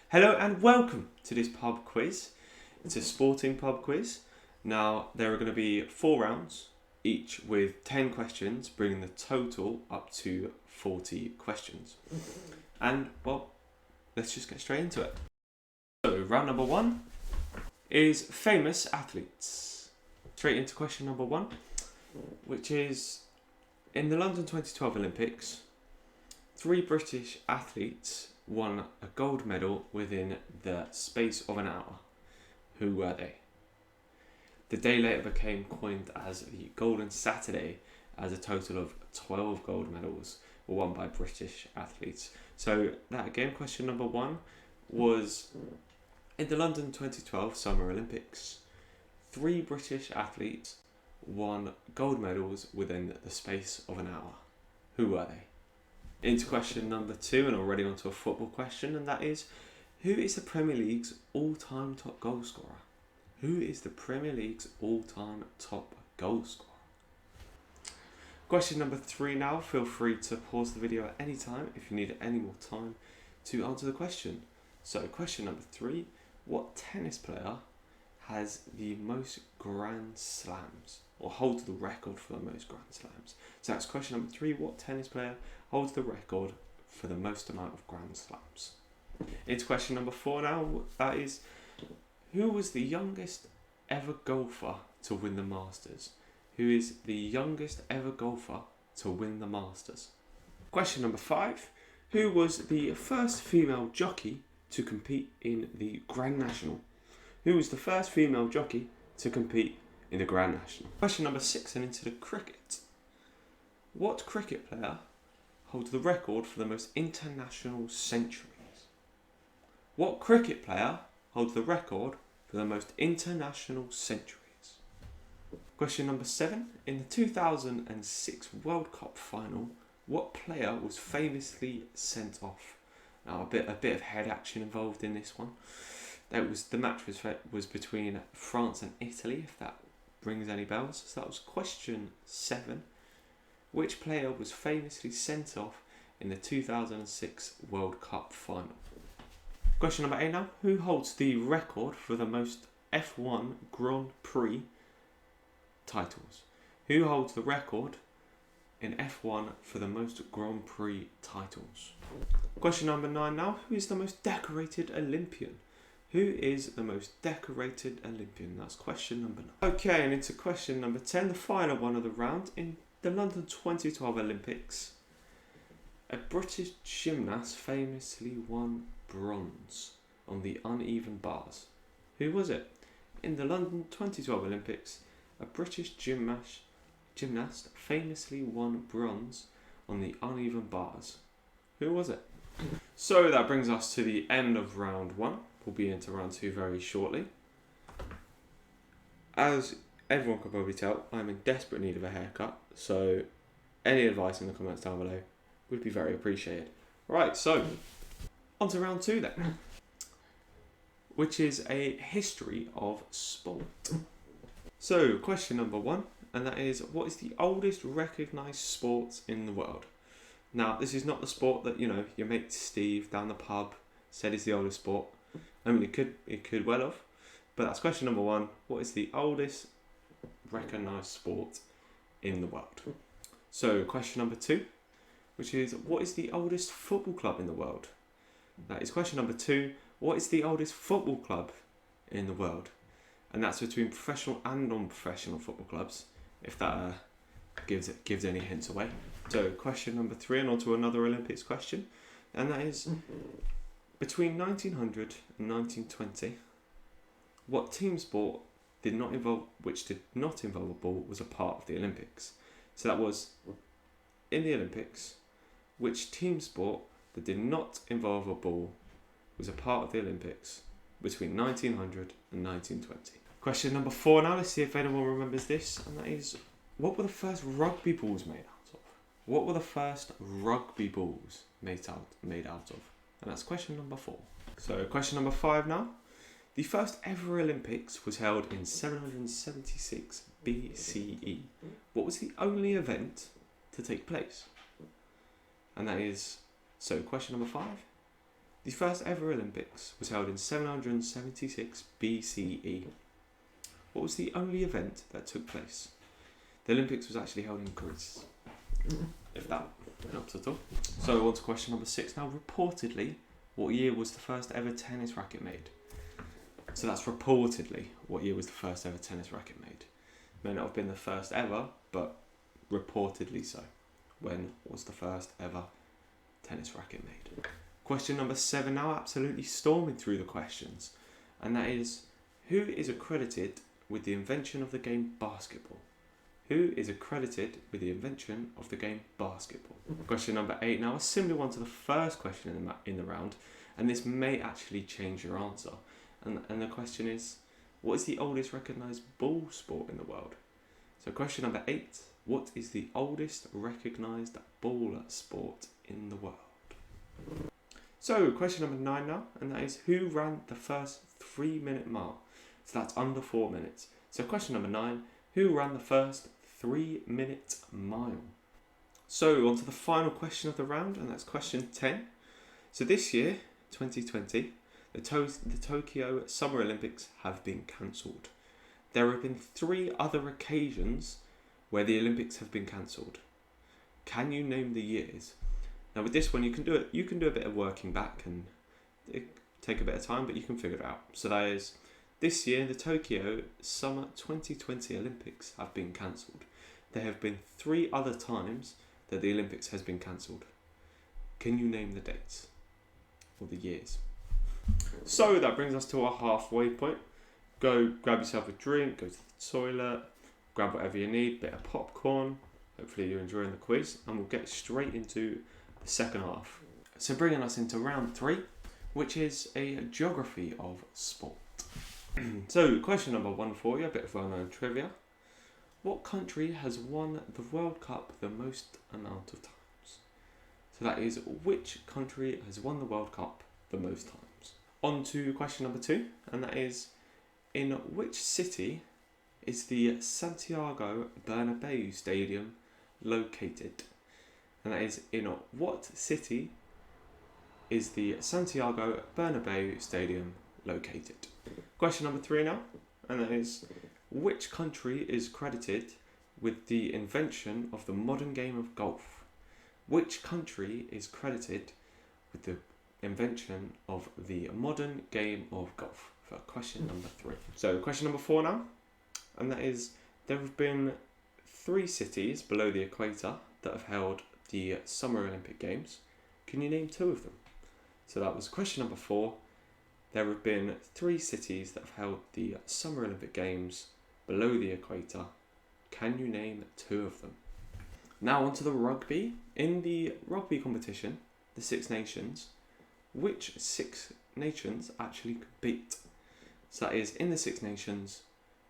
Hello and welcome to this pub quiz. It's a sporting pub quiz. Now, there are going to be 4 rounds, each with 10 questions, bringing the total up to 40 questions. And, well, let's just get straight into it. So, round number 1 is famous athletes. Straight into question number 1, which is, in the London 2012 Olympics, 3 British athletes won a gold medal within the space of an hour. Who were they? The day later became coined as the Golden Saturday, as a total of 12 gold medals were won by British athletes. So that again, question number 1 was, in the London 2012 Summer Olympics, 3 British athletes won gold medals within the space of an hour. Who were they? Into question number 2, and already onto a football question, and that is, who is the Premier League's all-time top goal scorer? Who is the Premier League's all-time top goal scorer? Question number 3 now. Feel free to pause the video at any time if you need any more time to answer the question. So question number 3, what tennis player has the most Grand Slams, or holds the record for the most Grand Slams? So that's question number 3, what tennis player holds the record for the most amount of Grand Slams? Into question number 4 now, that is, who was the youngest ever golfer to win the Masters? Who is the youngest ever golfer to win the Masters? Question number 5, who was the first female jockey to compete in the Grand National? Who was the first female jockey to compete in the Grand National? Question number 6, and into the cricket. What cricket player holds the record for the most international centuries? What cricket player holds the record for the most international centuries? Question number 7, in the 2006 World Cup final, what player was famously sent off? Now, a bit of head action involved in this one. The match was between France and Italy, if that rings any bells. So that was question 7. Which player was famously sent off in the 2006 World Cup final? Question number 8 now. Who holds the record for the most F1 Grand Prix titles? Who holds the record in F1 for the most Grand Prix titles? Question number 9 now. Who is the most decorated Olympian? Who is the most decorated Olympian? That's question number 9. Okay, and into question number 10, the final one of the round. In the London 2012 Olympics, a British gymnast famously won bronze on the uneven bars. Who was it? In the London 2012 Olympics, a British gymnast famously won bronze on the uneven bars. Who was it? So that brings us to the end of round 1. We'll be into round 2 very shortly. As everyone can probably tell, I'm in desperate need of a haircut, so any advice in the comments down below would be very appreciated. Right, so on to round 2 then, which is a history of sport. So question number 1, and that is, what is the oldest recognised sport in the world? Now, this is not the sport that, your mate Steve down the pub said is the oldest sport. I mean, it could well have, but that's question number 1. What is the oldest recognised sport in the world? So question number 2, which is, what is the oldest football club in the world? That is question number 2. What is the oldest football club in the world? And that's between professional and non-professional football clubs, if that gives any hints away. So question number 3, and on to another Olympics question, and that is, between 1900 and 1920, what team sport which did not involve a ball was a part of the Olympics? So that was, in the Olympics, which team sport that did not involve a ball was a part of the Olympics between 1900 and 1920. Question number 4 now, let's see if anyone remembers this, and that is, what were the first rugby balls made out of? What were the first rugby balls made out of? And that's question number 4. So question number 5 now. The first ever Olympics was held in 776 BCE. What was the only event to take place? And that is, so question number 5. The first ever Olympics was held in 776 BCE. What was the only event that took place? The Olympics was actually held in Greece, if that helps at all. So on to question number 6 now. Reportedly, what year was the first ever tennis racket made? So that's reportedly what year was the first ever tennis racket made. May not have been the first ever, but reportedly so. When was the first ever tennis racket made? Question number 7 now, absolutely storming through the questions. And that is, who is accredited with the invention of the game basketball? Who is accredited with the invention of the game basketball? Question number 8 now, a similar one to the first question in the round, and this may actually change your answer. And the question is, what is the oldest recognised ball sport in the world? So question number 8, what is the oldest recognised ball sport in the world? So question number 9 now, and that is, who ran the first 3-minute mile? So that's under 4 minutes. So question number 9, who ran the first 3-minute mile? So on to the final question of the round, and that's question 10. So this year, 2020, the Tokyo Summer Olympics have been cancelled. There have been 3 other occasions where the Olympics have been cancelled. Can you name the years? Now with this one, you can do a bit of working back, and it take a bit of time, but you can figure it out. So that is, this year the Tokyo Summer 2020 Olympics have been cancelled. There have been 3 other times that the Olympics has been cancelled. Can you name the dates or the years? So that brings us to our halfway point. Go grab yourself a drink, go to the toilet, grab whatever you need, bit of popcorn. Hopefully you're enjoying the quiz, and we'll get straight into the second half. So bringing us into round 3, which is a geography of sport. So question number 1 for you, a bit of well-known trivia. What country has won the World Cup the most amount of times? So that is, which country has won the World Cup the most times? On to question number 2, and that is, in which city is the Santiago Bernabéu Stadium located? And that is, in what city is the Santiago Bernabéu Stadium located? Question number 3 now, and that is, which country is credited with the invention of the modern game of golf? Which country is credited with the invention of the modern game of golf? For question number 3. So question number 4 now, and that is, there have been 3 cities below the equator that have held the Summer Olympic Games. Can you name 2 of them? So that was question number 4. There have been 3 cities that have held the Summer Olympic Games below the equator. Can you name 2 of them? Now on to the rugby. In the rugby competition, the 6 Nations, which 6 nations actually compete? So that is, in the 6 Nations,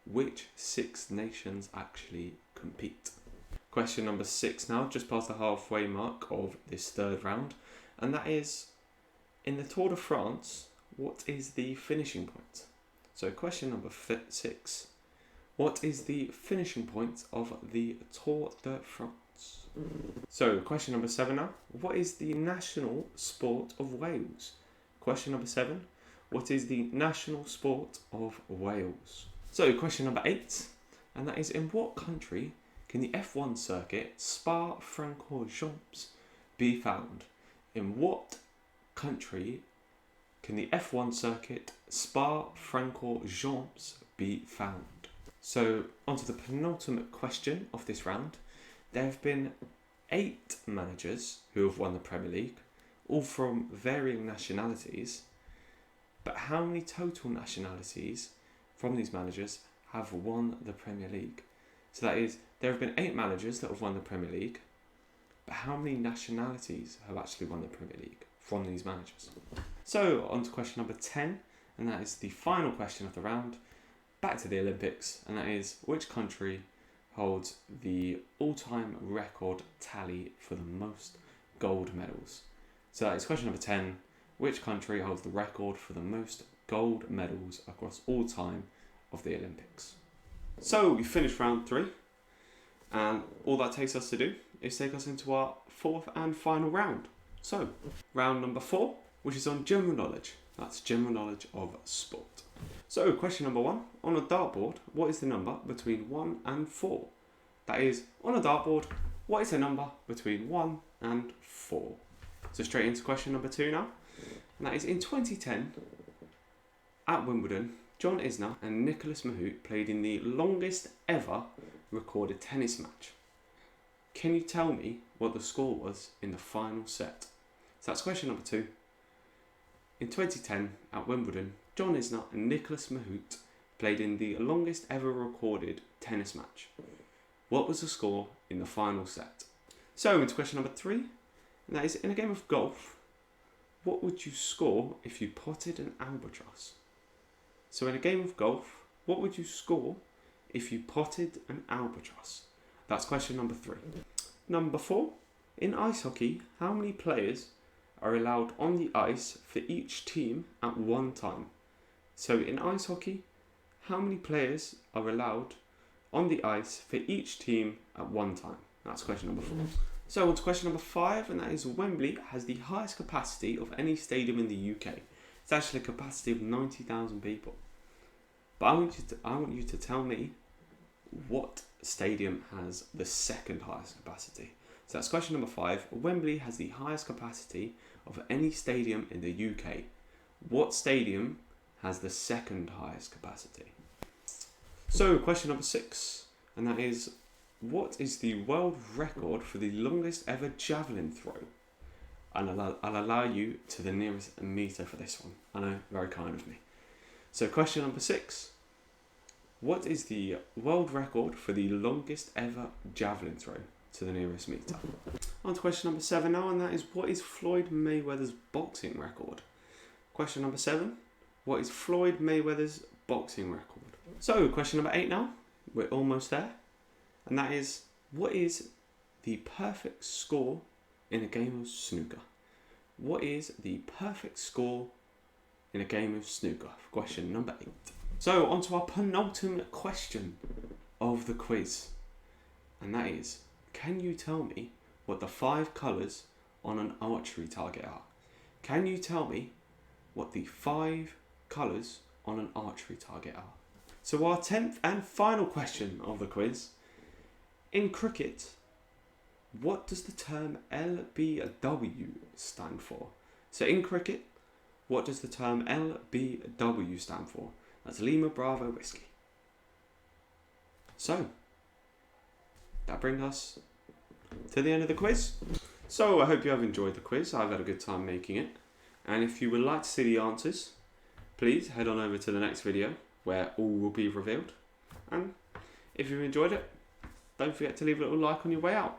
which 6 nations actually compete? Question number 6 now, just past the halfway mark of this 3rd round, and that is, in the Tour de France, what is the finishing point? So question number 6, what is the finishing point of the Tour de France? So question number 7 now, what is the national sport of Wales? Question number 7, what is the national sport of Wales? So question number 8, and that is, in what country can the F1 circuit Spa-Francorchamps be found? In what country can the F1 circuit Spa-Francorchamps be found? So onto the penultimate question of this round. There have been 8 managers who have won the Premier League, all from varying nationalities. But how many total nationalities from these managers have won the Premier League? So that is, there have been 8 managers that have won the Premier League, but how many nationalities have actually won the Premier League from these managers? So on to question number 10, and that is the final question of the round. Back to the Olympics, and that is, which country holds the all-time record tally for the most gold medals? So that is question number 10. Which country holds the record for the most gold medals across all time of the Olympics? So we finished round 3, and all that takes us to do is take us into our 4th and final round. So round number 4, which is on general knowledge. That's general knowledge of sport. So question number 1, on a dartboard, what is the number between 1 and 4? That is, on a dartboard, what is the number between 1 and 4? So straight into question number 2 now. And that is, in 2010, at Wimbledon, John Isner and Nicholas Mahut played in the longest ever recorded tennis match. Can you tell me what the score was in the final set? So that's question number 2. In 2010, at Wimbledon, John Isner and Nicholas Mahut played in the longest ever recorded tennis match. What was the score in the final set? So into question number 3, and that is, in a game of golf, what would you score if you potted an albatross? So in a game of golf, what would you score if you potted an albatross? That's question number 3. Number 4, in ice hockey, how many players are allowed on the ice for each team at one time? So in ice hockey, how many players are allowed on the ice for each team at one time? That's question number 4. So on to question number 5, and that is, Wembley has the highest capacity of any stadium in the UK. It's actually a capacity of 90,000 people. But I want you to tell me what stadium has the second highest capacity. So that's question number 5. Wembley has the highest capacity of any stadium in the UK. What stadium has the second highest capacity? So question number 6, and that is, what is the world record for the longest ever javelin throw? And I'll allow you to the nearest metre for this one. I know, very kind of me. So question number 6, what is the world record for the longest ever javelin throw to the nearest metre? On to question number 7 now, and that is, what is Floyd Mayweather's boxing record? Question number 7, what is Floyd Mayweather's boxing record? So question number 8 now, we're almost there, and that is, what is the perfect score in a game of snooker? What is the perfect score in a game of snooker? Question number 8. So on to our penultimate question of the quiz, and that is, can you tell me what the 5 colours on an archery target are? Can you tell me what the 5 colours on an archery target are? So our 10th and final question of the quiz. In cricket, what does the term LBW stand for? So in cricket, what does the term LBW stand for? That's Lima Bravo Whiskey. So, that brings us to the end of the quiz. So I hope you have enjoyed the quiz. I've had a good time making it. And if you would like to see the answers, please head on over to the next video where all will be revealed. And if you've enjoyed it, don't forget to leave a little like on your way out.